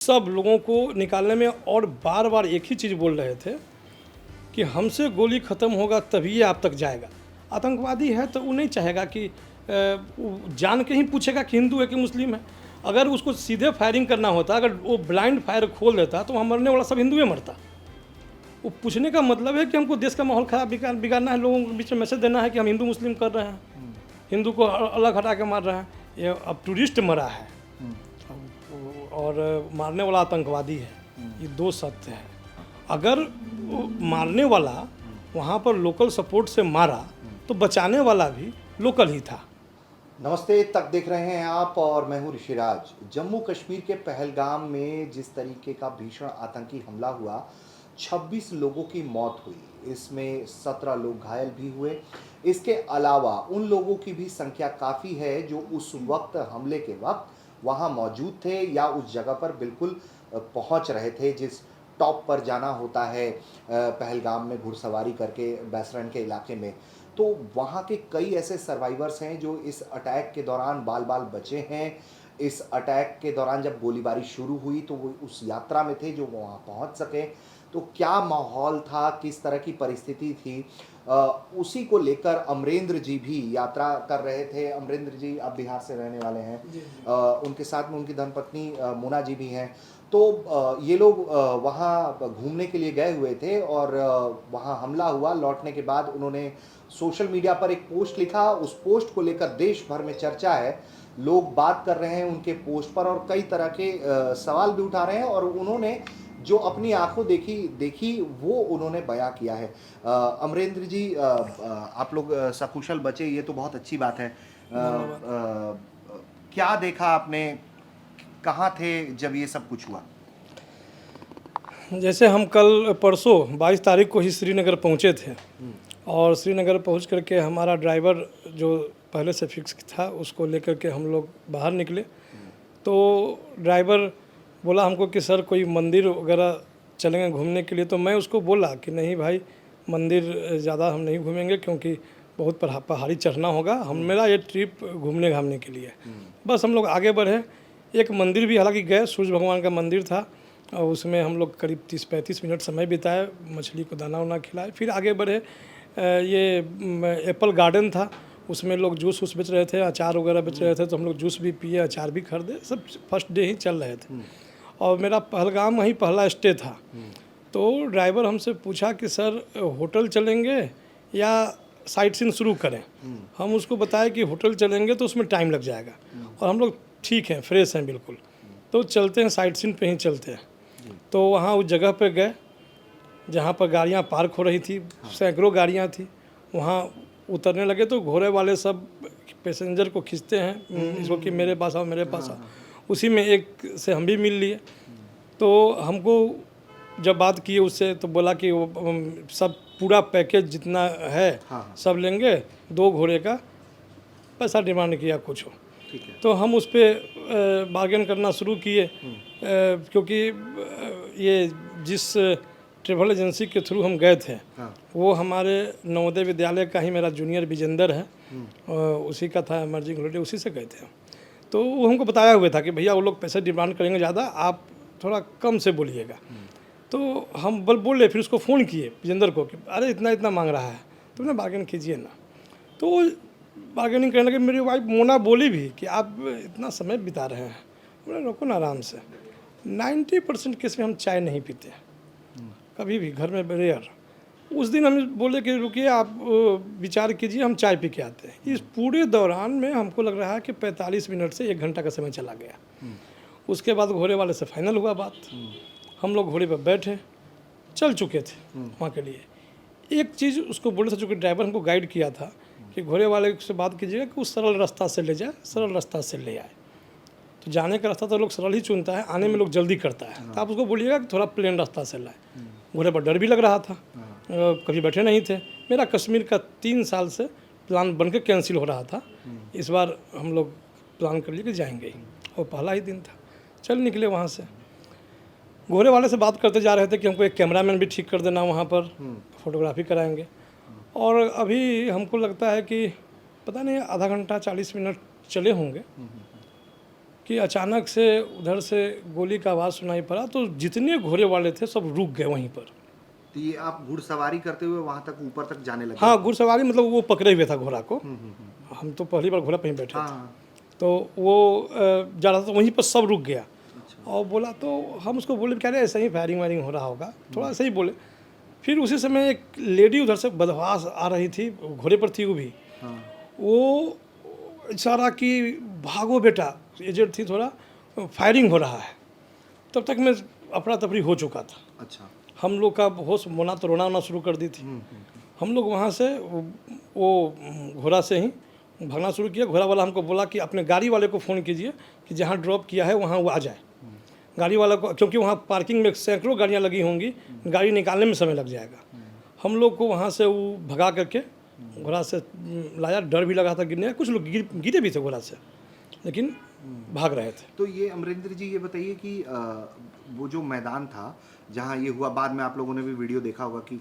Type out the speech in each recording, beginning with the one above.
सब लोगों को निकालने में और बार बार एक ही चीज़ बोल रहे थे कि हमसे गोली ख़त्म होगा तभी ये आप तक जाएगा। आतंकवादी है तो वो नहीं चाहेगा कि वो जान के ही पूछेगा कि हिंदू है कि मुस्लिम है। अगर उसको सीधे फायरिंग करना होता, अगर वो ब्लाइंड फायर खोल देता तो वहाँ मरने वाला सब हिंदू ही मरता। वो पूछने का मतलब है कि हमको देश का माहौल ख़राब बिगाड़ना है, लोगों के बीच में मैसेज देना है कि हम हिंदू मुस्लिम कर रहे हैं, हिंदू को अलग हटा के मार रहे हैं। ये अब टूरिस्ट मरा है और मारने वाला आतंकवादी है, ये दो सत्य है। अगर मारने वाला वहाँ पर लोकल सपोर्ट से मारा तो बचाने वाला भी लोकल ही था। नमस्ते, तक देख रहे हैं आप और मैं हूं ऋषिराज। जम्मू कश्मीर के पहलगाम में जिस तरीके का भीषण आतंकी हमला हुआ, 26 लोगों की मौत हुई, इसमें 17 लोग घायल भी हुए। इसके अलावा उन लोगों की भी संख्या काफ़ी है जो उस वक्त हमले के वक्त वहां मौजूद थे या उस जगह पर बिल्कुल पहुंच रहे थे जिस टॉप पर जाना होता है पहलगाम में घुड़सवारी करके बैसरन के इलाके में। तो वहाँ के कई ऐसे सर्वाइवर्स हैं जो इस अटैक के दौरान बाल बाल बचे हैं। इस अटैक के दौरान जब गोलीबारी शुरू हुई तो वो उस यात्रा में थे जो वहाँ पहुँच सके। तो क्या माहौल था, किस तरह की परिस्थिति थी, उसी को लेकर अमरेंद्र जी भी यात्रा कर रहे थे। अमरेंद्र जी आप बिहार से रहने वाले हैं, उनके साथ में उनकी धर्मपत्नी मोना जी भी हैं। तो ये लोग वहाँ घूमने के लिए गए हुए थे और वहाँ हमला हुआ। लौटने के बाद उन्होंने सोशल मीडिया पर एक पोस्ट लिखा। उस पोस्ट को लेकर देश भर में चर्चा है, लोग बात कर रहे हैं उनके पोस्ट पर और कई तरह के सवाल भी उठा रहे हैं। और उन्होंने जो अपनी आंखों देखी वो उन्होंने बयां किया है। अमरेंद्र जी, आप लोग सकुशल बचे, ये तो बहुत अच्छी बात है। क्या देखा आपने, कहाँ थे जब ये सब कुछ हुआ? जैसे हम कल परसों 22 तारीख को ही श्रीनगर पहुँचे थे और श्रीनगर पहुँच करके हमारा ड्राइवर जो पहले से फिक्स था उसको लेकर के हम लोग बाहर निकले। तो ड्राइवर बोला हमको कि सर कोई मंदिर वगैरह चलेंगे घूमने के लिए। तो मैं उसको बोला कि नहीं भाई, मंदिर ज़्यादा हम नहीं घूमेंगे क्योंकि बहुत पहाड़ी चढ़ना होगा। मेरा ये ट्रिप घूमने घामने के लिए। बस हम लोग आगे बढ़े। एक मंदिर भी हालांकि गए, सूर्य भगवान का मंदिर था और उसमें हम लोग करीब 30-35 मिनट समय बिताए, मछली को दाना वाना खिलाए। फिर आगे बढ़े। ये एप्पल गार्डन था, उसमें लोग जूस वूस बेच रहे थे, अचार वगैरह बेच रहे थे, तो हम लोग जूस भी पिए, अचार भी खरीदे। सब फर्स्ट डे ही चल रहे थे और मेरा पहलगाम वहीं पहला स्टे था। तो ड्राइवर हमसे पूछा कि सर होटल चलेंगे या साइट सीन शुरू करें। हम उसको बताए कि होटल चलेंगे तो उसमें टाइम लग जाएगा और हम लोग ठीक हैं, फ्रेश हैं बिल्कुल, तो चलते हैं साइट सीन पे ही चलते हैं। तो वहाँ उस जगह पे गए जहाँ पर गाड़ियाँ पार्क हो रही थी, सैकड़ों गाड़ियाँ थी। वहाँ उतरने लगे तो घोड़े वाले सब पैसेंजर को खींचते हैं, इसको कि मेरे पास आओ मेरे पास आओ। उसी में एक से हम भी मिल लिए। तो हमको जब बात किए उससे तो बोला कि वो सब पूरा पैकेज जितना है सब लेंगे, 2 घोड़े का पैसा डिमांड किया कुछ हो। तो हम उस पर बार्गेन करना शुरू किए क्योंकि ये जिस ट्रेवल एजेंसी के थ्रू हम गए थे वो हमारे नवोदय विद्यालय का ही मेरा जूनियर विजेंदर है, उसी का था इमर्जिंग हॉलीडे, उसी से गए थे। तो वो हमको बताया हुआ था कि भैया वो लोग पैसे डिमांड करेंगे ज़्यादा, आप थोड़ा कम से बोलिएगा। तो हम बोले, फिर उसको फ़ोन किए विजेंदर को कि अरे इतना इतना मांग रहा है, तो ना बार्गेन कीजिए ना। तो बार्गेनिंग करने लगे। मेरी वाइफ मोना बोली भी कि आप इतना समय बिता रहे हैं, बोले रुको ना आराम से। 90% केस में हम चाय नहीं पीते कभी भी, घर में रेयर। उस दिन हम बोले कि रुकिए आप विचार कीजिए, हम चाय पी के आते हैं। इस पूरे दौरान में हमको लग रहा है कि 45 मिनट से 1 घंटा का समय चला गया। उसके बाद घोड़े वाले से फाइनल हुआ बात। हम लोग घोड़े पर बैठे, चल चुके थे वहाँ के लिए। एक चीज़ उसको बोले थे, चूँकि ड्राइवर हमको गाइड किया था कि घोड़े वाले से बात कीजिएगा कि वो सरल रास्ता से ले जाए, सरल रास्ता से ले आए। तो जाने का रास्ता तो लोग सरल ही चुनता है, आने में लोग जल्दी करता है। तो आप उसको बोलिएगा कि थोड़ा प्लेन रास्ता से लाए। घोड़े पर डर भी लग रहा था, कभी बैठे नहीं थे। मेरा कश्मीर का 3 साल से प्लान बन के कैंसिल हो रहा था। इस बार हम लोग प्लान कर लिए कि जाएंगे ही, और पहला ही दिन था। चल निकले वहाँ से। घोड़े वाले से बात करते जा रहे थे कि हमको एक कैमरामैन भी ठीक कर देना वहाँ पर, फोटोग्राफी कराएंगे। और अभी हमको लगता है कि पता नहीं आधा घंटा 40 मिनट चले होंगे कि अचानक से उधर से गोली का आवाज़ सुनाई पड़ा, तो जितने घोड़े वाले थे सब रुक गए वहीं पर। तो ये आप घुड़सवारी करते हुए वहां तक ऊपर तक जाने लगे? हाँ, घुड़सवारी मतलब वो पकड़े हुए था घोड़ा को, हम्म। हम तो पहली बार घोड़ा पे ही बैठे थे। हाँ। तो वो जा रहा था, तो वहीं पर सब रुक गया अच्छा। और बोला, तो हम उसको बोले कह रहे ऐसे ही फायरिंग वायरिंग हो रहा होगा, थोड़ा ऐसे ही बोले। फिर उसी समय एक लेडी उधर से बदमाश आ रही थी, घोड़े पर थी वो भी, हाँ। वो इशारा की भागो बेटा, एजेड थी थोड़ा, फायरिंग हो रहा है। तब तक मैं अफरा तफरी हो चुका था, अच्छा। हम लोग का होश मोना तो रोना वोना शुरू कर दी थी। हम लोग वहाँ से वो घोड़ा से ही भागना शुरू किया। घोड़ा वाला हमको बोला कि अपने गाड़ी वाले को फ़ोन कीजिए कि जहाँ ड्रॉप किया है वहाँ वो आ जाए। गाड़ी वाला को, क्योंकि वहाँ पार्किंग में सैकड़ों गाड़ियाँ लगी होंगी, गाड़ी निकालने में समय लग जाएगा। हम लोग को वहाँ से वो भगा करके घोड़ा से लाया। डर भी लगा था गिरने, कुछ लोग गिरे भी थे घोड़ा से, लेकिन भाग रहे थे। तो ये अमरिंदर जी ये बताइए कि वो जो मैदान था जहाँ ये हुआ, बाद में आप लोगों ने भी वीडियो देखा होगा कि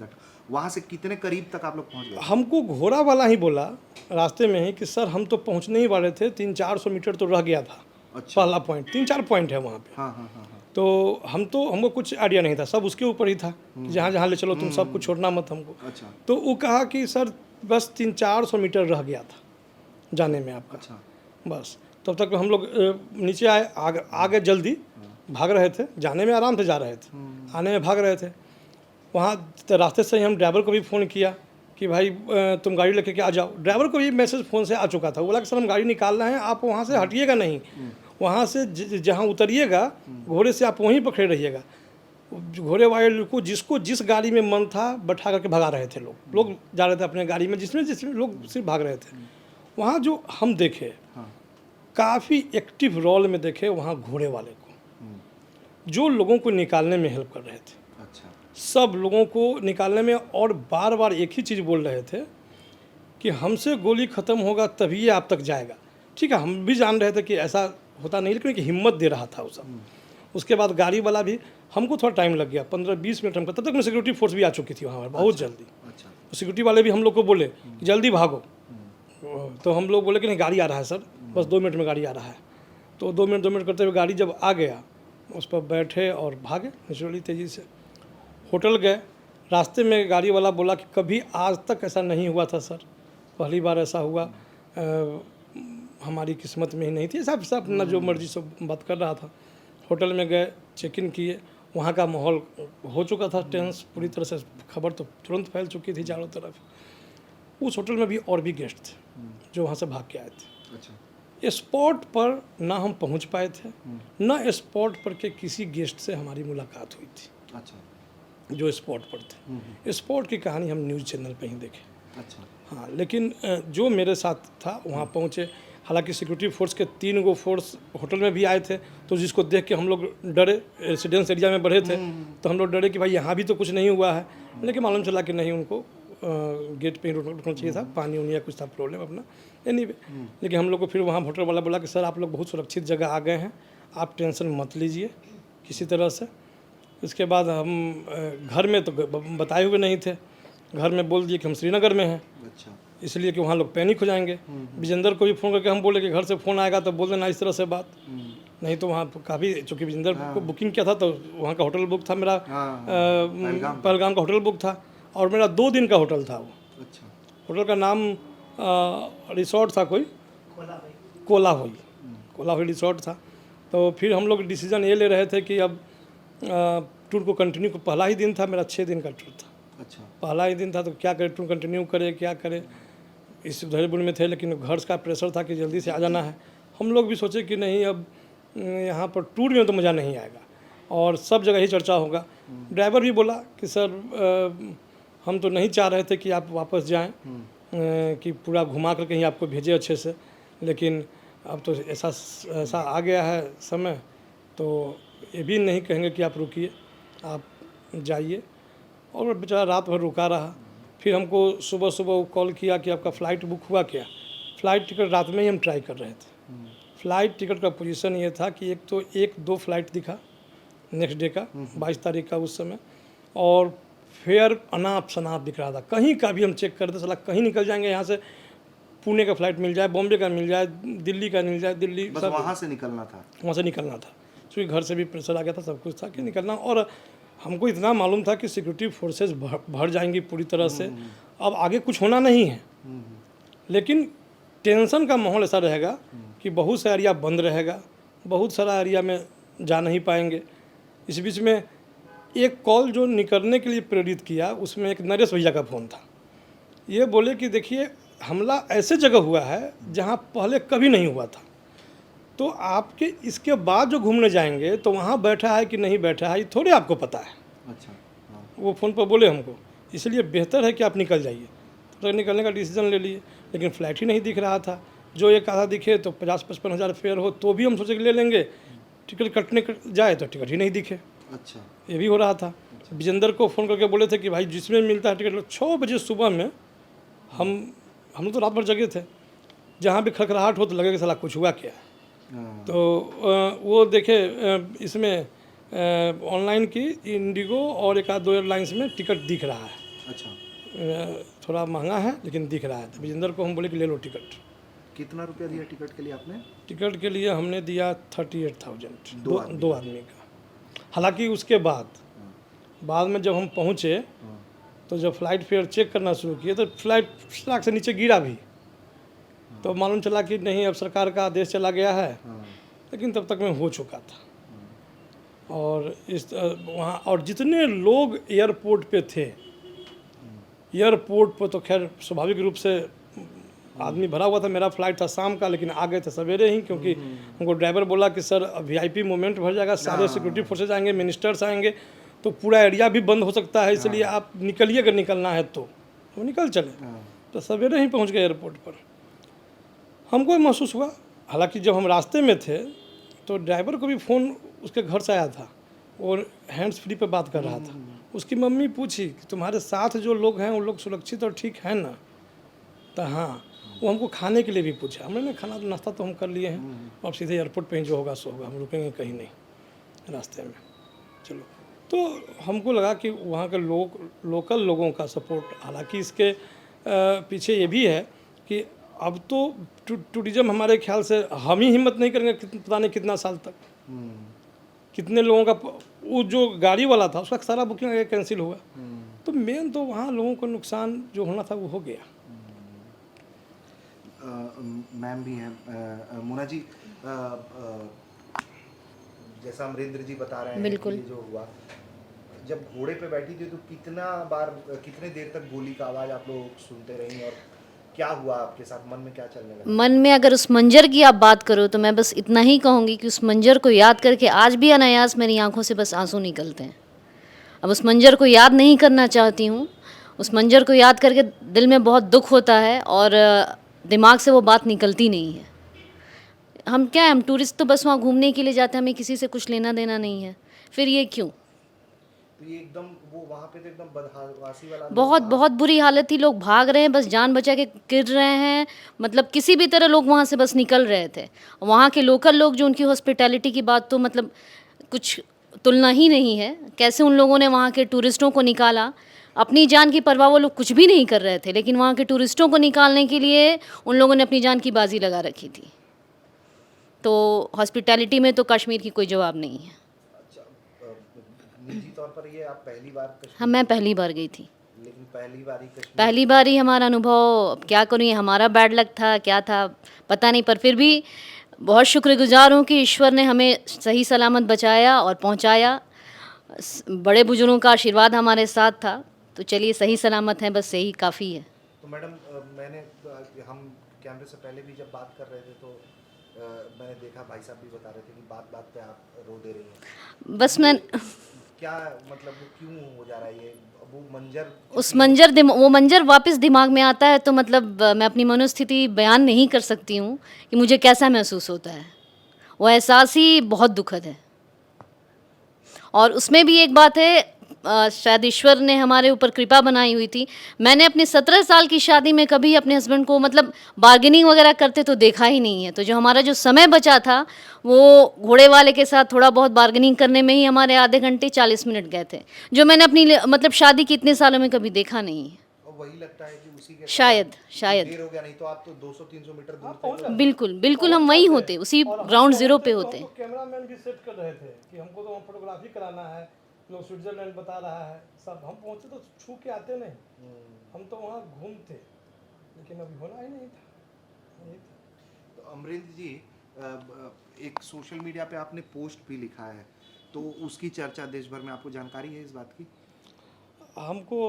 वहाँ से कितने करीब तक आप लोग पहुँच गए? हमको घोड़ा वाला ही बोला रास्ते में ही कि सर हम तो पहुँचने ही वाले थे, 300-400 मीटर तो रह गया था। अच्छा। पहला पॉइंट, 3-4 पॉइंट है वहाँ पे। हाँ हाँ हाँ हाँ। तो हमको कुछ आइडिया नहीं था, सब उसके ऊपर ही था कि जहाँ जहाँ ले चलो तुम, सब कुछ छोड़ना मत हमको। अच्छा। तो वो कहा कि सर बस 300-400 मीटर रह गया था जाने में आपका। अच्छा। बस तब तक हम लोग नीचे आए, आगे जल्दी भाग रहे थे, जाने में आराम से जा रहे थे, आने में भाग रहे थे। वहाँ रास्ते से ही हम ड्राइवर को भी फ़ोन किया कि भाई तुम गाड़ी लेके के आ जाओ। ड्राइवर को भी मैसेज फ़ोन से आ चुका था, बोला कि सर हम गाड़ी निकाल रहे हैं, आप वहाँ से हटिएगा नहीं, वहाँ से जहाँ उतरिएगा घोड़े से आप वहीं पर खड़े रहिएगा। घोड़े वाले को जिसको जिस गाड़ी में मन था बैठा करके भगा रहे थे लोग जा रहे थे अपने गाड़ी में, जिसमें लोग सिर्फ भाग रहे थे। वहाँ जो हम देखे, काफ़ी एक्टिव रोल में देखे वहाँ घोड़े वाले को, जो लोगों को निकालने में हेल्प कर रहे थे। अच्छा। सब सब लोगों को निकालने में, और बार बार एक ही चीज़ बोल रहे थे कि हमसे गोली ख़त्म होगा तभी ये आप तक जाएगा। ठीक है, हम भी जान रहे थे कि ऐसा होता नहीं, लेकिन एक हिम्मत दे रहा था वो सब। उसके बाद गाड़ी वाला भी, हमको थोड़ा टाइम लग गया, 15-20 मिनट हमको, तब तक में सिक्योरिटी फोर्स भी आ चुकी थी वहाँ पर बहुत जल्दी। अच्छा। तो सिक्योरिटी वाले भी हम लोग को बोले कि जल्दी भागो। तो हम लोग बोले कि नहीं गाड़ी आ रहा है सर, बस 2 मिनट में गाड़ी आ रहा है। तो 2 मिनट करते हुए गाड़ी जब आ गया, उस पर बैठे और भागे नेचुरली तेज़ी से। होटल गए, रास्ते में गाड़ी वाला बोला कि कभी आज तक ऐसा नहीं हुआ था सर, पहली बार ऐसा हुआ, हमारी किस्मत में ही नहीं थी। सब अपना जो मर्जी सब बात कर रहा था। होटल में गए, चेक इन किए, वहाँ का माहौल हो चुका था टेंस पूरी तरह से, खबर तो तुरंत फैल चुकी थी चारों तरफ। उस होटल में भी और भी गेस्ट थे जो वहाँ से भाग के आए थे। अच्छा। स्पॉट पर ना हम पहुँच पाए थे, ना स्पॉट पर के किसी गेस्ट से हमारी मुलाकात हुई थी अच्छा। जो स्पॉट पर थे। स्पॉट की कहानी हम न्यूज़ चैनल पे ही देखे। अच्छा। हाँ, लेकिन जो मेरे साथ था वहाँ पहुँचे, हालांकि सिक्योरिटी फोर्स के 3 गो फोर्स होटल में भी आए थे, तो जिसको देख के हम लोग डरे, रेसिडेंस एरिया में बढ़े थे तो हम लोग डरे कि भाई यहाँ भी तो कुछ नहीं हुआ है, लेकिन मालूम चला कि नहीं, उनको गेट पे ही रुकना चाहिए था, पानी उनी या कुछ था प्रॉब्लम अपना, एनीवे। लेकिन हम लोग को फिर वहाँ होटल वाला बोला कि सर आप लोग बहुत सुरक्षित जगह आ गए हैं, आप टेंशन मत लीजिए किसी तरह से। इसके बाद हम घर में तो बताए हुए नहीं थे, घर में बोल दिए कि हम श्रीनगर में हैं, अच्छा। इसलिए कि वहाँ लोग पैनिक हो जाएंगे। विजेंदर को भी फ़ोन करके हम बोले कि घर से फ़ोन आएगा तो बोल देना इस तरह से बात, नहीं तो वहाँ काफ़ी, चूँकि विजेंदर को बुकिंग किया था तो वहाँ का होटल बुक था मेरा, पहलगाम का होटल बुक था, और मेरा 2 दिन का होटल था वो। अच्छा। होटल का नाम रिसोर्ट था कोई, कोलाहुई रिसोर्ट था। तो फिर हम लोग डिसीज़न ये ले रहे थे कि अब टूर को कंटिन्यू, पहला ही दिन था मेरा, 6 दिन का टूर था। अच्छा। पहला ही दिन था तो क्या करें, टूर कंटिन्यू करें क्या करें, इस धैर्यपुर में थे, लेकिन घर का प्रेशर था कि जल्दी से आ जाना है। हम लोग भी सोचे कि नहीं अब यहाँ पर टूर में तो मज़ा नहीं आएगा और सब जगह ही चर्चा होगा। ड्राइवर भी बोला कि सर हम तो नहीं चाह रहे थे कि आप वापस जाएं, कि पूरा घुमा कर कहीं आपको भेजे अच्छे से, लेकिन अब तो ऐसा आ गया है समय, तो ये भी नहीं कहेंगे कि आप रुकिए, आप जाइए। और बेचारा रात भर रुका रहा। फिर हमको सुबह कॉल किया कि आपका फ़्लाइट बुक हुआ क्या। फ़्लाइट टिकट रात में ही हम ट्राई कर रहे थे। फ़्लाइट टिकट का पोजीशन ये था कि एक तो 1-2 फ्लाइट दिखा नेक्स्ट डे का, 22 तारीख का उस समय, और फेयर अनाप शनाप दिख रहा था, कहीं का भी हम चेक करते साला कहीं निकल जाएंगे यहाँ से, पुणे का फ़्लाइट मिल जाए, बॉम्बे का मिल जाए, दिल्ली का मिल जाए, दिल्ली बस सब वहाँ से निकलना था। वहाँ से निकलना था, क्योंकि घर से भी प्रेशर आ गया था, सब कुछ था कि निकलना। और हमको इतना मालूम था कि सिक्योरिटी फोर्सेस भर जाएंगी पूरी तरह से, अब आगे कुछ होना नहीं है। लेकिन टेंशन का माहौल ऐसा रहेगा कि बहुत सा एरिया बंद रहेगा, बहुत सारा एरिया में जा नहीं पाएंगे। इस बीच में एक कॉल जो निकलने के लिए प्रेरित किया, उसमें एक नरेश भैया का फ़ोन था। ये बोले कि देखिए हमला ऐसे जगह हुआ है जहाँ पहले कभी नहीं हुआ था, तो आपके इसके बाद जो घूमने जाएंगे तो वहाँ बैठा है कि नहीं बैठा है ये थोड़े आपको पता है। अच्छा, हाँ। वो फ़ोन पर बोले हमको, इसलिए बेहतर है कि आप निकल जाइए। तो निकलने का डिसीजन ले लिए, लेकिन फ़्लाइट ही नहीं दिख रहा था। जो एक आधा दिखे तो 50-55 हज़ार फेयर हो तो भी हम सोचे कि ले लेंगे, टिकट कटने जाए तो टिकट ही नहीं दिखे। अच्छा, ये भी हो रहा था। विजेंदर को फ़ोन करके बोले थे कि भाई जिसमें मिलता है टिकट लो। 6 बजे सुबह में हम लोग तो रात भर जगे थे, जहाँ भी खड़खड़ाहट हो तो लगे कि साला कुछ हुआ क्या। हाँ। तो वो देखे इसमें ऑनलाइन की इंडिगो और एक आध दो एयरलाइंस में टिकट दिख रहा है। अच्छा, थोड़ा महंगा है लेकिन दिख रहा है। तो विजेंदर को हम बोले कि ले लो टिकट। कितना रुपया दिया टिकट के लिए आपने? टिकट के लिए हमने दिया 38,000 दो आदमी दो आदमी का। हालांकि उसके बाद में जब हम पहुँचे हाँ। तो जब फ़्लाइट फेयर चेक करना शुरू किए तो फ़्लाइट ट्रैक से नीचे गिरा भी, तो मालूम चला कि नहीं अब सरकार का आदेश चला गया है। हाँ। लेकिन तब तक में हो चुका था। और इस वहाँ और जितने लोग एयरपोर्ट पे थे, एयरपोर्ट पर तो खैर स्वाभाविक रूप से आदमी भरा हुआ था। मेरा फ़्लाइट था शाम का, लेकिन आ गए थे सवेरे ही, क्योंकि हमको ड्राइवर बोला कि सर VIP मोमेंट भर जाएगा, सारे सिक्योरिटी फोर्सेज आएंगे, मिनिस्टर्स आएंगे, तो पूरा एरिया भी बंद हो सकता है, इसलिए आप निकलिए अगर निकलना है तो। वो निकल चले, तो सवेरे ही पहुंच गए एयरपोर्ट पर। हमको महसूस हुआ, हालांकि जब हम रास्ते में थे तो ड्राइवर को भी फ़ोन उसके घर से आया था, और हैंड्स फ्री पे बात कर रहा था। उसकी मम्मी पूछी कि तुम्हारे साथ जो लोग हैं वो लोग सुरक्षित और ठीक हैं ना? तो हाँ, वो हमको खाने के लिए भी पूछा। हमने ना खाना नाश्ता तो हम कर लिए हैं, अब सीधे एयरपोर्ट पे ही जो होगा सो होगा, हम रुकेंगे कहीं नहीं रास्ते में। चलो, तो हमको लगा कि वहाँ के लोकल लोगों का सपोर्ट, हालांकि इसके पीछे ये भी है कि अब तो टूरिज़्म हमारे ख्याल से हम ही हिम्मत नहीं करेंगे पता नहीं कितना साल तक। कितने लोगों का वो जो गाड़ी वाला था उसका सारा बुकिंग आगे कैंसिल हुआ। तो मेन तो वहाँ लोगों को नुकसान जो होना था वो हो गया। मैम भी हैं, मोना जी, जैसा अमरेंद्र जी बता रहे हैं बिल्कुल। कि ये जो हुआ, जब घोड़े पे बैठी थी तो कितने देर तक गोली का आवाज़ आप लोग सुनते रही, और क्या हुआ आपके साथ, मन में क्या चलने लगा? मन में अगर उस मंजर की आप बात करो तो मैं बस इतना ही कहूँगी कि उस मंजर को याद करके आज भी अनायास मेरी आंखों से बस आंसू निकलते हैं। अब उस मंजर को याद नहीं करना चाहती हूँ, उस मंजर को याद करके दिल में बहुत दुख होता है और दिमाग से वो बात निकलती नहीं है। हम क्या है, हम टूरिस्ट तो बस वहाँ घूमने के लिए जाते हैं, हमें किसी से कुछ लेना देना नहीं है, फिर ये क्यों? तो ये एकदम वो वहाँ पे तो एकदम बदहासी वाला बहुत बहुत बुरी हालत थी, लोग भाग रहे हैं, बस जान बचा के गिर रहे हैं, मतलब किसी भी तरह लोग वहाँ से बस निकल रहे थे। वहाँ के लोकल लोग जो, उनकी हॉस्पिटैलिटी की बात तो मतलब कुछ तुलना ही नहीं है। कैसे उन लोगों ने वहाँ के टूरिस्टों को निकाला, अपनी जान की परवाह वो लोग कुछ भी नहीं कर रहे थे, लेकिन वहाँ के टूरिस्टों को निकालने के लिए उन लोगों ने अपनी जान की बाजी लगा रखी थी। तो हॉस्पिटैलिटी में तो कश्मीर की कोई जवाब नहीं है। अच्छा, निजी तौर पर ये आप पहली बार हाँ, मैं पहली बार गई थी, लेकिन पहली बार ही कश्मीर, पहली बार ही हमारा अनुभव, अब क्या करूँ, ये हमारा बैड लक था क्या था पता नहीं, पर फिर भी बहुत शुक्रगुजार हूँ कि ईश्वर ने हमें सही सलामत बचाया और पहुँचाया। बड़े बुजुर्गों का आशीर्वाद हमारे साथ था, तो चलिए सही सलामत हैं, बस यही काफ़ी है। तो मैडम, हम कैमरे से पहले भी जब बात कर रहे थे तो मैंने देखा, भाई साहब भी बता रहे थे कि बात बात पे आप रो दे रही हैं। बस मैं क्या मतलब वो क्यों हो जा रहा है ये, वो मंजर, वो मंजर वापस दिमाग में आता है तो मतलब मैं अपनी मनोस्थिति बयान नहीं कर सकती हूँ कि मुझे कैसा महसूस होता है। वो एहसास ही बहुत दुखद है। और उसमें भी एक बात है, शायद ईश्वर ने हमारे ऊपर कृपा बनाई हुई थी। मैंने अपने 17 साल की शादी में कभी अपने हस्बैंड को मतलब बार्गेनिंग वगैरह करते तो देखा ही नहीं है। तो जो हमारा जो समय बचा था वो घोड़े वाले के साथ थोड़ा बहुत बार्गेनिंग करने में ही हमारे आधे घंटे 40 मिनट गए थे, जो मैंने अपनी मतलब शादी की इतने सालों में कभी देखा नहीं है। और वही लगता है कि उसी के शायद देर हो गया, नहीं तो आप तो 200-300 मीटर दूर थे। बिल्कुल बिल्कुल हम वहीं होते, उसी ग्राउंड जीरो पे होते। हमको कैमरामैन भी सेट कर रहे थे कि हमको तो वहाँ फोटोग्राफी कराना है, लोग स्विट्जरलैंड बता रहा है सब, हम पहुँचे तो छू के आते नहीं, हम तो वहाँ घूमते, लेकिन अभी होना ही नहीं था, यही था। तो अमरेंद्र जी, एक सोशल मीडिया पे आपने पोस्ट भी लिखा है, तो उसकी चर्चा देश भर में आपको जानकारी है इस बात की? हमको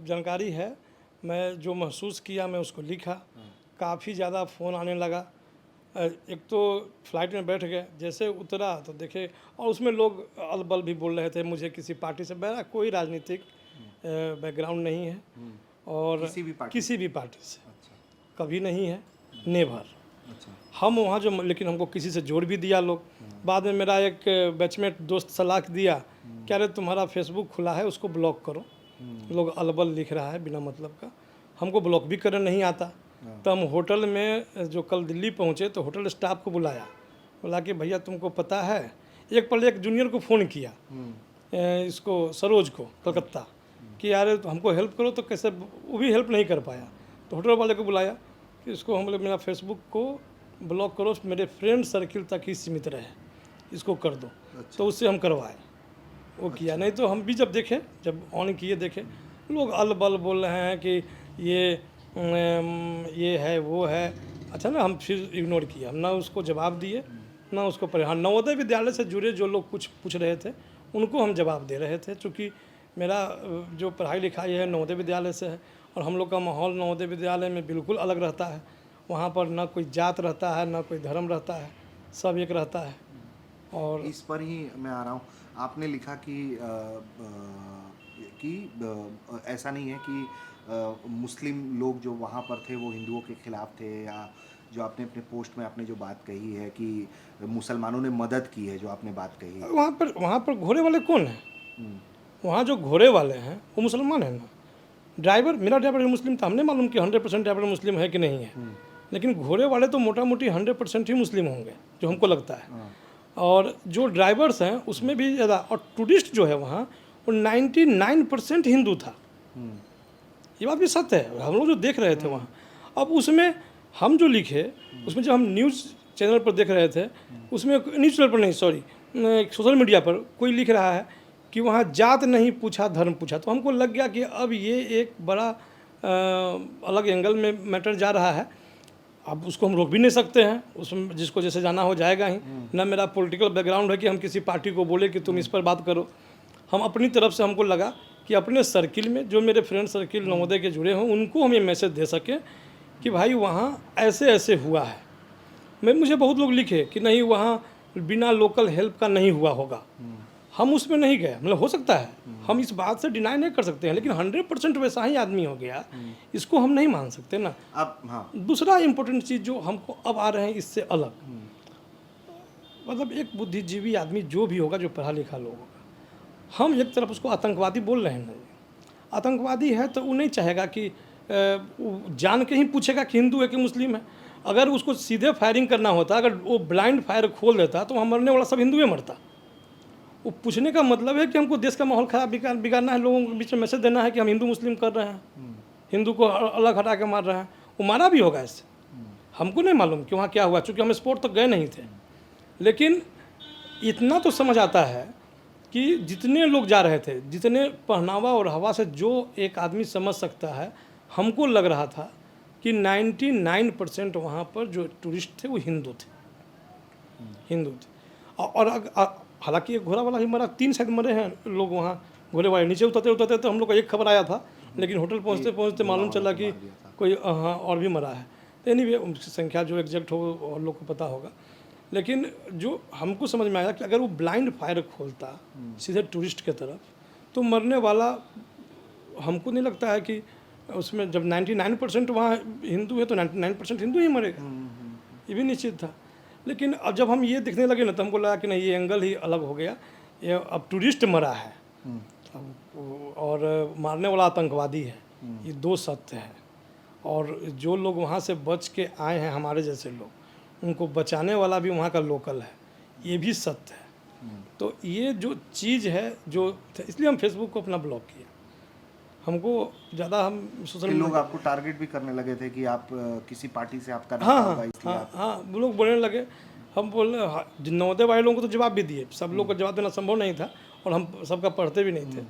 जानकारी है, मैं जो महसूस किया मैं उसको लिखा, काफ़ी ज़्यादा फ़ोन आने लगा। एक तो फ्लाइट में बैठ गए, जैसे उतरा तो देखे, और उसमें लोग अलबल भी बोल रहे थे मुझे किसी पार्टी से, मेरा कोई राजनीतिक बैकग्राउंड नहीं है, और किसी भी पार्टी से अच्छा। कभी नहीं है, नेवर। अच्छा। हम वहाँ जो, लेकिन हमको किसी से जोड़ भी दिया लोग। बाद में मेरा एक बैचमेट दोस्त सलाह दिया, क्या रे तुम्हारा फेसबुक खुला है उसको ब्लॉक करो, लोग अलबल लिख रहा है बिना मतलब का, हमको ब्लॉक भी करना नहीं आता। तो हम होटल में जो कल दिल्ली पहुँचे तो होटल स्टाफ को बुलाया, बोला कि भैया तुमको पता है, एक पल एक जूनियर को फ़ोन किया, इसको सरोज को कलकत्ता, कि यार हमको हेल्प करो, तो कैसे, वो भी हेल्प नहीं कर पाया। तो होटल वाले को बुलाया कि इसको हम लोग मेरा फेसबुक को ब्लॉक करो, मेरे फ्रेंड सर्किल तक ही सीमित रहे, इसको कर दो। अच्छा। तो उससे हम करवाए, वो किया। नहीं तो हम भी जब देखे, जब ऑन किए देखे, लोग अलबल बोल रहे हैं कि ये है वो है। अच्छा ना, हम फिर इग्नोर किया, हम ना उसको जवाब दिए ना उसको हाँ, नवोदय विद्यालय से जुड़े जो लोग कुछ पूछ रहे थे उनको हम जवाब दे रहे थे, चूँकि मेरा जो पढ़ाई लिखाई है नवोदय विद्यालय से है, और हम लोग का माहौल नवोदय विद्यालय में बिल्कुल अलग रहता है। वहाँ पर ना कोई जात रहता है, ना कोई धर्म रहता है, सब एक रहता है। और इस पर ही मैं आ रहा हूँ, आपने लिखा कि ऐसा नहीं है कि मुस्लिम लोग जो वहाँ पर थे वो हिंदुओं के खिलाफ थे, या जो आपने अपने पोस्ट में आपने जो बात कही है कि मुसलमानों ने मदद की है, जो आपने बात कही है। वहाँ पर घोड़े वाले कौन हैं? वहाँ जो घोड़े वाले हैं वो मुसलमान हैं ना। ड्राइवर, मेरा ड्राइवर मुस्लिम था, हमने मालूम कि 100% ड्राइवर मुस्लिम है कि नहीं है, लेकिन घोड़े वाले तो मोटा मोटी 100% ही मुस्लिम होंगे, जो हमको लगता है। और जो ड्राइवर्स हैं उसमें भी ज़्यादा, और टूरिस्ट जो है वहाँ वो 99% हिंदू था। ये बात भी सत्य है, हम लोग जो देख रहे थे वहाँ। अब उसमें हम जो लिखे, उसमें जब हम न्यूज़ चैनल पर देख रहे थे, उसमें न्यूज़ चैनल पर नहीं, सॉरी, सोशल मीडिया पर कोई लिख रहा है कि वहाँ जात नहीं पूछा, धर्म पूछा। तो हमको लग गया कि अब ये एक बड़ा अलग एंगल में मैटर जा रहा है। अब उसको हम रोक भी नहीं सकते हैं, उसमें जिसको जैसे जाना हो जाएगा ही। ना मेरा पॉलिटिकल बैकग्राउंड है कि हम किसी पार्टी को बोले कि तुम इस पर बात करो। हम अपनी तरफ से, हमको लगा कि अपने सर्किल में जो मेरे फ्रेंड सर्किल नवोदय के जुड़े हों उनको हम ये मैसेज दे सकें कि भाई वहाँ ऐसे ऐसे हुआ है। मुझे बहुत लोग लिखे कि नहीं वहाँ बिना लोकल हेल्प का नहीं हुआ होगा, हम उसमें नहीं गए, मतलब हो सकता है, हम इस बात से डिनाई नहीं कर सकते हैं, लेकिन 100% वैसा ही आदमी हो गया, इसको हम नहीं मान सकते ना। अब हाँ, दूसरा इम्पोर्टेंट चीज़ जो हमको अब आ रहे हैं इससे अलग, मतलब एक बुद्धिजीवी आदमी जो भी होगा, जो पढ़ा लिखा लोग होगा, हम एक तरफ उसको आतंकवादी बोल रहे हैं ना, आतंकवादी है तो वो नहीं चाहेगा कि जान के ही पूछेगा कि हिंदू है कि मुस्लिम है। अगर उसको सीधे फायरिंग करना होता, अगर वो ब्लाइंड फायर खोल देता तो वहाँ मरने वाला सब हिंदू ही मरता। वो पूछने का मतलब है कि हमको देश का माहौल खराब बिगाड़ना है, लोगों के बीच में मैसेज देना है कि हम हिंदू मुस्लिम कर रहे हैं, हिंदू को अलग हटा के मार रहे हैं। वो मारा भी होगा इससे, हमको नहीं मालूम कि वहाँ क्या हुआ, चूँकि हम स्पोर्ट तक गए नहीं थे। लेकिन इतना तो समझ आता है कि जितने लोग जा रहे थे, जितने पहनावा और हवा से जो एक आदमी समझ सकता है, हमको लग रहा था कि 99% वहाँ पर जो टूरिस्ट थे वो हिंदू थे, हिंदू थे। और हालांकि एक घोड़ा वाला ही मरा, 3 शायद मरे हैं लोग वहाँ घोड़े वाले। नीचे उतरते तो हम लोग को एक खबर आया था, लेकिन होटल पहुँचते पहुँचते मालूम चला कि कोई हाँ और भी मरा है। तो एनीवे उनकी संख्या जो एग्जैक्ट हो और लोग को पता होगा। लेकिन जो हमको समझ में आया कि अगर वो ब्लाइंड फायर खोलता सीधे टूरिस्ट के तरफ, तो मरने वाला हमको नहीं लगता है कि उसमें, जब 99% वहाँ हिंदू है तो 99% हिंदू ही मरेगा, ये भी निश्चित था। लेकिन अब जब हम ये दिखने लगे ना, तो हमको लगा कि नहीं, ये एंगल ही अलग हो गया, ये अब टूरिस्ट मरा है और मारने वाला आतंकवादी है, ये दो सत्य है। और जो लोग वहाँ से बच के आए हैं, हमारे जैसे लोग, उनको बचाने वाला भी वहाँ का लोकल है, ये भी सत्य है। तो ये जो चीज़ है, जो इसलिए हम फेसबुक को अपना ब्लॉक किया। हमको ज़्यादा हम सोशल कि लोग आपको टारगेट भी करने लगे थे कि आप किसी पार्टी से आपका हाँ नाता होगा, इसलिए हाँ आप हाँ वो लोग बोलने लगे। हम बोलने नवोदय वाले लोगों को तो जवाब भी दिए, सब लोग को जवाब देना संभव नहीं था और हम सबका पढ़ते भी नहीं थे।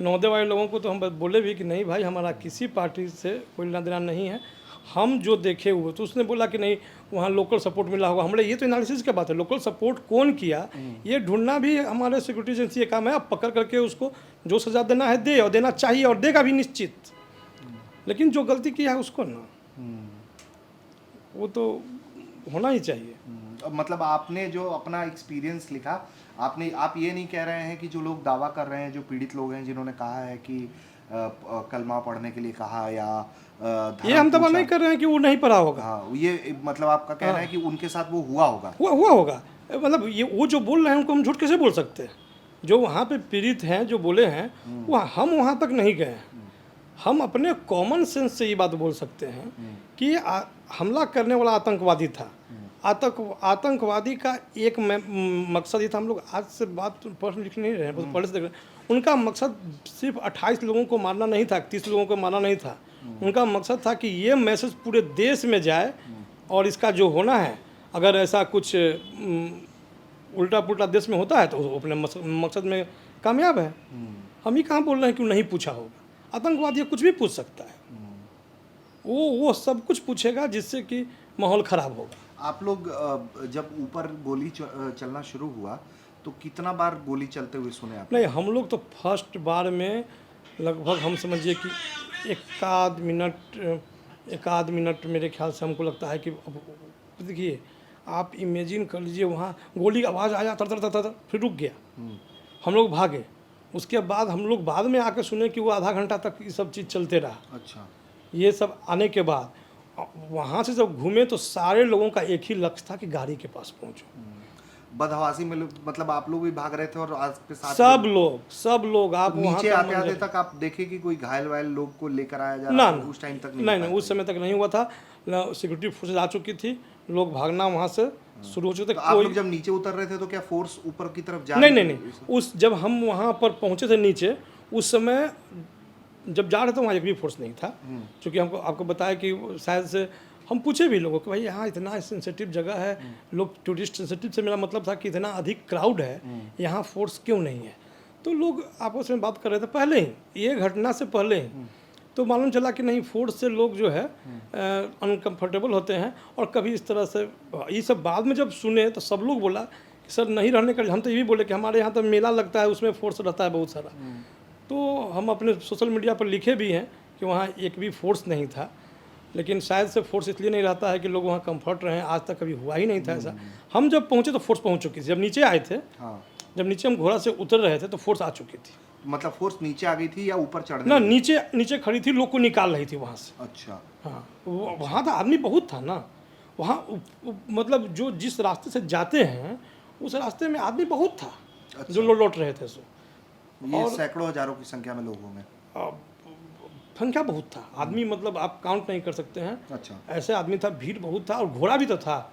नवोदय वाले लोगों को तो हम बोले भी कि नहीं भाई, हमारा किसी पार्टी से कोई लेना देना नहीं है, हम जो देखे हुए। तो उसने बोला कि नहीं वहाँ लोकल सपोर्ट मिला होगा। हमने ये तो एनालिसिस की बात है, लोकल सपोर्ट कौन किया ये ढूंढना भी हमारे सिक्योरिटी एजेंसी का काम है। अब पकड़ करके उसको जो सज़ा देना है दे, और देना चाहिए और देगा भी निश्चित। लेकिन जो गलती किया है उसको ना, वो तो होना ही चाहिए। मतलब आपने जो अपना एक्सपीरियंस लिखा, आप ये नहीं कह रहे हैं कि जो लोग दावा कर रहे हैं, जो पीड़ित लोग हैं जिन्होंने कहा है कि कलमा पढ़ने के लिए कहा या ये हम दावा नहीं कर रहे हैं कि वो नहीं पढ़ा होगा। हाँ, ये मतलब आपका कहना है कि उनके साथ वो हुआ होगा। हुआ होगा। मतलब ये वो जो बोल रहे हैं उनको हम झूठ कैसे बोल सकते हैं? जो वहाँ पे पीड़ित हैं, जो बोले हैं, वो हम वहाँ तक नहीं गए हैं। हम अपने कॉमन सेंस से ये बात बोल सकते हैं कि हमला करने वाला आतंकवादी था। आतंकवादी का एक मकसद ये था। हम लोग आज से बात पढ़ लिख नहीं रहे हैं, पढ़े से देख रहे हैं। उनका मकसद सिर्फ 28 लोगों को मारना नहीं था, 30 लोगों को मारना नहीं था। उनका मकसद था कि ये मैसेज पूरे देश में जाए और इसका जो होना है, अगर ऐसा कुछ उल्टा पुल्टा देश में होता है तो वो अपने मकसद में कामयाब है। हम ही कहाँ बोल रहे हैं कि नहीं पूछा होगा। आतंकवादी कुछ भी पूछ सकता है, वो सब कुछ पूछेगा जिससे कि माहौल ख़राब होगा। आप लोग जब ऊपर गोली चलना शुरू हुआ तो कितना बार गोली चलते हुए सुने आप? नहीं, हम लोग तो फर्स्ट बार में लगभग हम समझिए कि एक आध मिनट मेरे ख्याल से हमको लगता है कि देखिए आप इमेजिन कर लीजिए, वहाँ गोली का आवाज़ आया तर तर तर तर, फिर रुक गया। हम लोग भागे। उसके बाद हम लोग बाद में आके सुने कि वो आधा घंटा तक ये सब चीज़ चलते रहा। अच्छा। ये सब आने के बाद वहाँ से जब घूमे तो सारे लोगों का एक ही लक्ष्य था कि गाड़ी के पास पहुँचो। बदहवासी में मतलब आप लोग भी भाग रहे थे और आपके साथ सब लोग आप तो वहाँ नीचे आते आते तक आप देखे कि कोई घायल वायल लोग को लेकर आया जा रहा था? उस टाइम तक नहीं, उस समय तक नहीं हुआ था। सिक्योरिटी फोर्सेज आ चुकी थी, लोग भागना वहाँ से शुरू हो चुके थे। तो आप लोग जब नीचे उतर रहे थे तो क्या फोर्स ऊपर की तरफ जा नहीं, उस जब हम वहाँ पर पहुँचे थे नीचे, उस समय जब जा रहे थे वहाँ एक भी फोर्स नहीं था। क्योंकि हमको आपको बताया कि शायद से हम पूछे भी लोगों कि भाई यहाँ इतना सेंसिटिव जगह है, लोग टूरिस्ट सेंसिटिव से मेरा मतलब था कि इतना अधिक क्राउड है, यहाँ फोर्स क्यों नहीं है? तो लोग आपस में बात कर रहे थे पहले ही, ये घटना से पहले ही। तो मालूम चला कि नहीं, फोर्स से लोग जो है अनकम्फर्टेबल होते हैं। और कभी इस तरह से ये सब बाद में जब सुने तो सब लोग बोला कि सर नहीं रहने का। हम तो ये भी बोले कि हमारे यहाँ तो मेला लगता है, उसमें फोर्स रहता है बहुत सारा। तो हम अपने सोशल मीडिया पर लिखे भी हैं कि वहाँ एक भी फोर्स नहीं था। लेकिन शायद से फोर्स इसलिए नहीं रहता है कि लोग वहाँ कंफर्ट रहें, आज तक कभी हुआ ही नहीं था ऐसा। हम जब पहुँचे तो फोर्स पहुँच चुकी थी। जब नीचे आए थे, जब नीचे हम घोड़ा से उतर रहे थे तो फोर्स आ चुकी थी। मतलब फोर्स नीचे आ गई थी या ऊपर चढ़ने? ना, नीचे खड़ी थी, लोग को निकाल रही थी वहाँ से। अच्छा। हाँ, वहाँ तो आदमी बहुत था ना वहाँ, मतलब जो जिस रास्ते से जाते हैं उस रास्ते में आदमी बहुत था। अच्छा। जो लौट रहे थे। ये सैकड़ों हजारों की संख्या में लोगों में संख्या बहुत था आदमी, मतलब आप काउंट नहीं कर सकते हैं। अच्छा। ऐसे आदमी था, भीड़ बहुत था और घोड़ा भी तो था।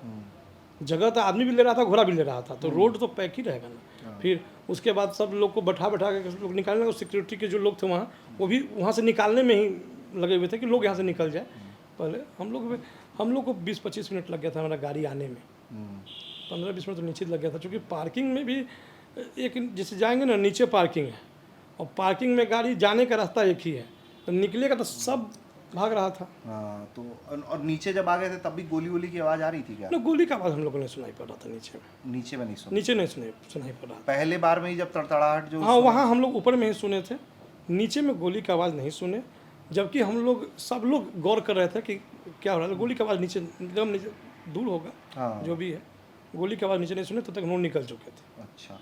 जगह तो आदमी भी ले रहा था, घोड़ा भी ले रहा था, तो रोड तो पैक ही रहेगा ना। फिर उसके बाद सब लोग को बैठा के लोग निकालने, और सिक्योरिटी के जो लोग थे वहाँ, वो भी वहाँ से निकालने में ही लगे हुए थे कि लोग यहाँ से निकल जाए। पहले हम लोग को 20-25 मिनट लग गया था हमारा गाड़ी आने में। 15-20 मिनट तो नीचे लग गया था, क्योंकि पार्किंग में भी एक जैसे जाएंगे ना, नीचे पार्किंग है और पार्किंग में गाड़ी जाने का रास्ता एक ही है, तो निकलेगा तो सब भाग रहा था। हाँ, तो और नीचे जब आ गए थे तब भी गोली की आवाज़ आ रही थी क्या? ना, गोली का आवाज़ हम लोगों ने सुनाई पड़ रहा था नीचे में। नीचे में नहीं सुना? नीचे नहीं सुनाई पड़ रहा। पहले बार में ही जब तड़तड़ाहट जो, हाँ, वहाँ हम लोग ऊपर में ही सुने थे, नीचे में गोली की आवाज़ नहीं सुने। जबकि हम लोग सब लोग गौर कर रहे थे कि क्या हो रहा है। गोली की आवाज़ नीचे एकदम नीचे दूर होगा। हाँ। जो भी है, गोली की आवाज़ नीचे नहीं सुने तब तक हम लोग निकल चुके थे। अच्छा।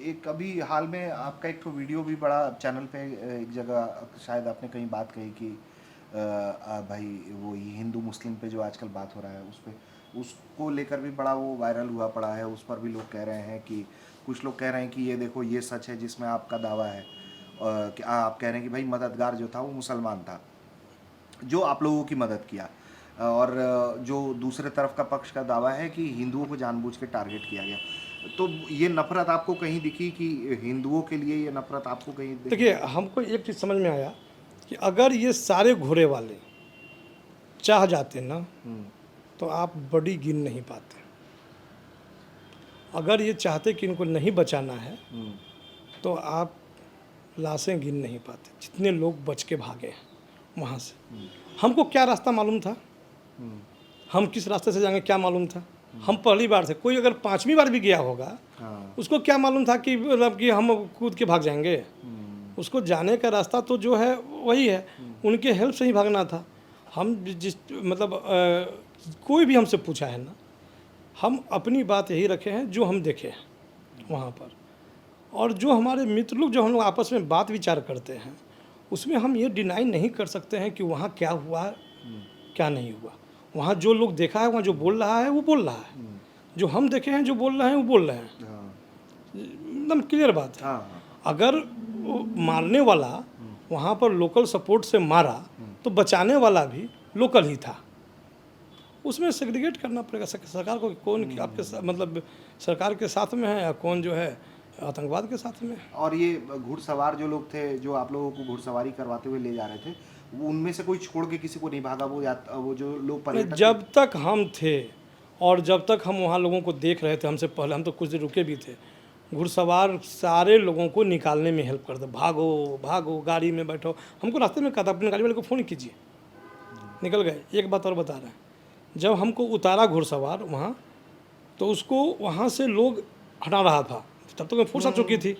एक अभी हाल में आपका एक वीडियो भी बड़ा चैनल पे एक जगह शायद आपने कहीं बात कही कि भाई वो हिंदू मुस्लिम पे जो आजकल बात हो रहा है, उस पर उसको लेकर भी बड़ा वो वायरल हुआ पड़ा है। उस पर भी लोग कह रहे हैं कि कुछ लोग कह रहे हैं कि ये देखो ये सच है जिसमें आपका दावा है, कि आप कह रहे हैं कि भाई मददगार जो था वो मुसलमान था जो आप लोगों की मदद किया, और जो दूसरे तरफ का पक्ष का दावा है कि हिंदुओं को जानबूझ के टारगेट किया गया। तो ये नफरत आपको कहीं दिखी कि हिंदुओं के लिए ये नफरत आपको कहीं दिखी? देखिए, हमको एक चीज़ समझ में आया कि अगर ये सारे घोड़े वाले चाह जाते ना, हम्म, तो आप बड़ी गिन नहीं पाते। अगर ये चाहते कि इनको नहीं बचाना है, हम्म, तो आप लाशें गिन नहीं पाते, जितने लोग बच के भागे हैं वहाँ से। हमको क्या रास्ता मालूम था, हम्म, हम किस रास्ते से जाएंगे क्या मालूम था। हम पहली बार थे, कोई अगर 5वीं बार भी गया होगा, हाँ, उसको क्या मालूम था कि मतलब कि हम कूद के भाग जाएंगे। उसको जाने का रास्ता तो जो है वही है, उनके हेल्प से ही भागना था। हम जिस मतलब कोई भी हमसे पूछा है ना, हम अपनी बात यही रखे हैं जो हम देखे हैं वहाँ पर। और जो हमारे मित्र लोग जो हम लोग आपस में बात विचार करते हैं, उसमें हम ये डिनाई नहीं कर सकते हैं कि वहाँ क्या हुआ है, क्या नहीं हुआ। वहाँ जो लोग देखा है, वहाँ जो बोल रहा है वो बोल रहा है, जो हम देखे हैं जो बोल रहे हैं वो बोल रहे हैं। हाँ, एकदम क्लियर बात है। हाँ, हाँ, अगर वो मारने वाला वहाँ पर लोकल सपोर्ट से मारा, तो बचाने वाला भी लोकल ही था। उसमें सेग्रीगेट करना पड़ेगा सरकार को कि कौन आपके मतलब सरकार के साथ में है या कौन जो है आतंकवाद के साथ में है। और ये घुड़सवार जो लोग थे जो आप लोगों को घुड़सवारी करवाते हुए ले जा रहे थे, वो उनमें से कोई छोड़ के किसी को नहीं भागा? वो जो लोग नहीं, पर्यटक जब तक हम थे और जब तक हम वहाँ लोगों को देख रहे थे, हमसे पहले हम तो कुछ देर रुके भी थे, घुड़सवार सारे लोगों को निकालने में हेल्प करते, भागो भागो गाड़ी में बैठो। हमको रास्ते में कहा था अपने गाड़ी वाले को फ़ोन कीजिए, निकल गए। एक बात और बता रहे हैं, जब हमको उतारा घुड़सवार वहाँ, तो उसको वहाँ से लोग हटा रहा था, तब तक मैं फोर्स आ चुकी थी।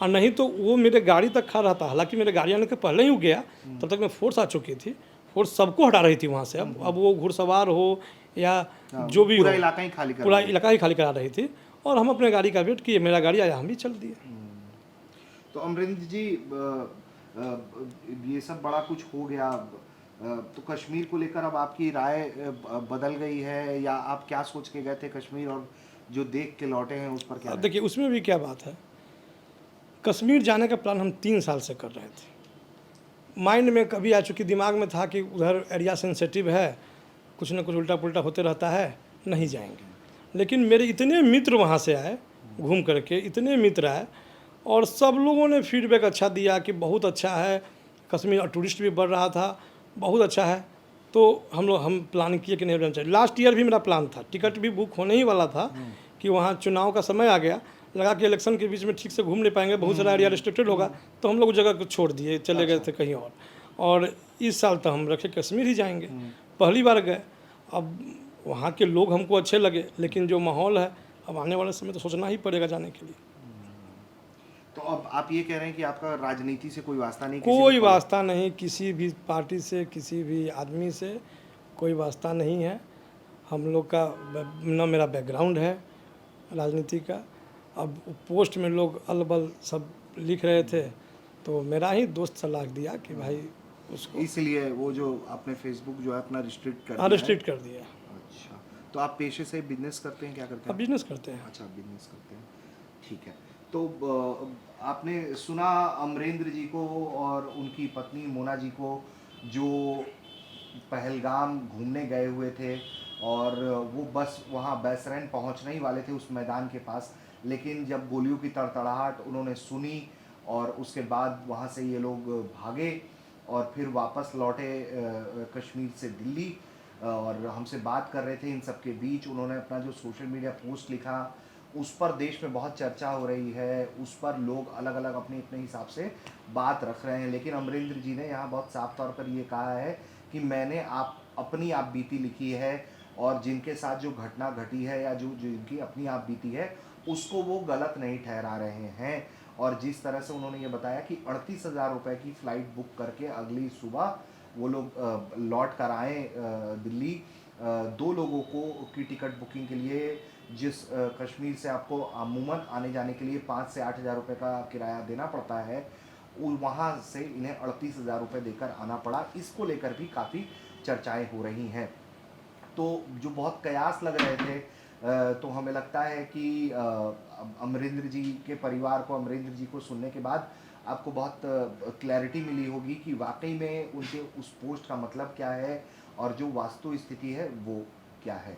और नहीं तो वो मेरे गाड़ी तक खा रहा था, हालांकि मेरे गाड़ी आने के पहले ही हो गया, तब तक मैं फोर्स आ चुकी थी। फोर्स सबको हटा रही थी वहाँ से। अब वो घुड़सवार हो या जो भी हो, पूरा इलाका ही खाली कर पूरा दिया। इलाका ही खाली करा रही थी। और हम अपने गाड़ी का वेट किए, मेरा गाड़ी आया, हम भी चल दिए। तो अमरिंदर जी, ये सब बड़ा कुछ हो गया, तो कश्मीर को लेकर अब आपकी राय बदल गई है, या आप क्या सोच के गए थे कश्मीर और जो देख के लौटे हैं उस पर क्या अब राय? देखिए, उसमें भी क्या बात है, कश्मीर जाने का प्लान हम 3 साल से कर रहे थे। माइंड में कभी आ चुकी, दिमाग में था कि उधर एरिया सेंसिटिव है, कुछ न कुछ उल्टा पुल्टा होते रहता है, नहीं जाएंगे। लेकिन मेरे इतने मित्र वहाँ से आए घूम करके, इतने मित्र आए, और सब लोगों ने फीडबैक अच्छा दिया कि बहुत अच्छा है कश्मीर, और टूरिस्ट भी बढ़ रहा था, बहुत अच्छा है। तो हम प्लान किए कि नहीं रहना चाहिए। लास्ट ईयर भी मेरा प्लान था, टिकट भी बुक होने ही वाला था कि वहाँ चुनाव का समय आ गया, लगा कि इलेक्शन के बीच में ठीक से घूम नहीं पाएंगे, बहुत सारा एरिया रिस्ट्रिक्टेड होगा, तो हम लोग उस जगह को छोड़ दिए, चले गए थे कहीं और इस साल तो हम रखे कश्मीर ही जाएंगे। पहली बार गए, अब वहाँ के लोग हमको अच्छे लगे, लेकिन जो माहौल है, अब आने वाले समय तो सोचना ही पड़ेगा जाने के लिए। तो अब आप ये कह रहे हैं कि आपका राजनीति से कोई वास्ता नहीं? कोई वास्ता नहीं, किसी भी पार्टी से, किसी भी आदमी से कोई वास्ता नहीं है। हम लोग का न मेरा बैकग्राउंड है राजनीति का। अब पोस्ट में लोग अलबल सब लिख रहे थे, तो मेरा ही दोस्त सलाह दिया कि भाई उसको इसलिए वो जो आपने फेसबुक जो है अपना रिस्ट्रिक्ट कर दिया है? रिस्ट्रिक्ट कर दिया। अच्छा, तो आप पेशे से बिजनेस करते हैं, क्या करते अब हैं? बिजनेस करते हैं। अच्छा, बिजनेस करते हैं, ठीक है। तो आपने सुना अमरेंद्र जी को और उनकी पत्नी मोना जी को, जो पहलगाम घूमने गए हुए थे, और वो बस वहाँ बैसरैन पहुँचने ही वाले थे उस मैदान के पास, लेकिन जब गोलियों की तड़तड़ाहट उन्होंने सुनी और उसके बाद वहाँ से ये लोग भागे और फिर वापस लौटे कश्मीर से दिल्ली, और हमसे बात कर रहे थे। इन सब के बीच उन्होंने अपना जो सोशल मीडिया पोस्ट लिखा, उस पर देश में बहुत चर्चा हो रही है, उस पर लोग अलग अलग अपने अपने हिसाब से बात रख रहे हैं। लेकिन अमरिंदर जी ने यहाँ बहुत साफ तौर पर ये कहा है कि मैंने अपनी आप बीती लिखी है, और जिनके साथ जो घटना घटी है या जो जिनकी अपनी आप बीती है, उसको वो गलत नहीं ठहरा रहे हैं। और जिस तरह से उन्होंने ये बताया कि 38,000 रुपये की फ़्लाइट बुक करके अगली सुबह वो लोग लौट कर आए दिल्ली। 2 लोगों को की टिकट बुकिंग के लिए, जिस कश्मीर से आपको अमूमन आने जाने के लिए 5 से 8,000 रुपये का किराया देना पड़ता है, वहाँ से इन्हें 38,000 रुपये देकर आना पड़ा। इसको लेकर भी काफ़ी चर्चाएं हो रही हैं। तो जो बहुत कयास लग रहे थे, तो हमें लगता है कि अमरिंदर जी के परिवार को, अमरिंदर जी को सुनने के बाद आपको बहुत क्लैरिटी मिली होगी कि वाकई में उनके उस पोस्ट का मतलब क्या है और जो वास्तु स्थिति है वो क्या है।